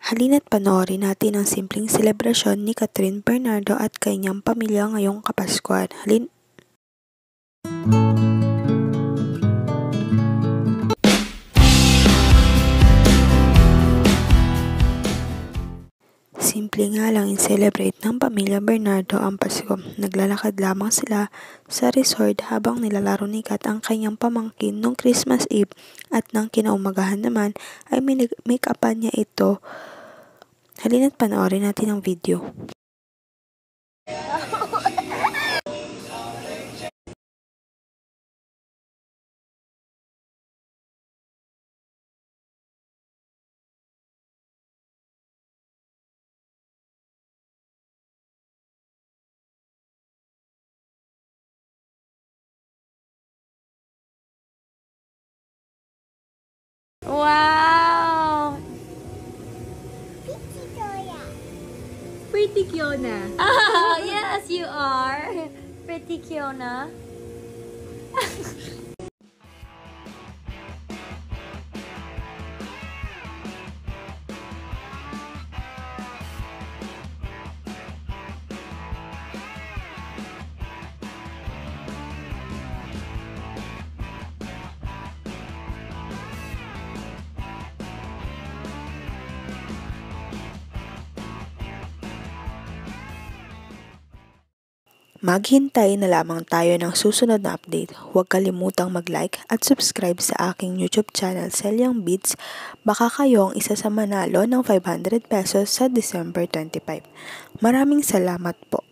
Halina't panoorin natin ang simpleng selebrasyon ni Catherine Bernardo at kanyang pamilya ngayong Kapaskuhan. Simple nga lang in-celebrate ng pamilya Bernardo ang Pasko. Naglalakad lamang sila sa resort habang nilalaro ni Kat ang kanyang pamangkin nung Christmas Eve at nang kinaumagahan naman ay make-upan niya ito. Halina't panoorin natin ang video. Wow! Pretty Kiona. Oh, yes, you are. Pretty Kiona. Maghintay na lamang tayo ng susunod na update. Huwag kalimutang mag-like at subscribe sa aking YouTube channel, Celiang Beats. Baka kayo ang isa sa manalo ng 500 pesos sa December 25. Maraming salamat po.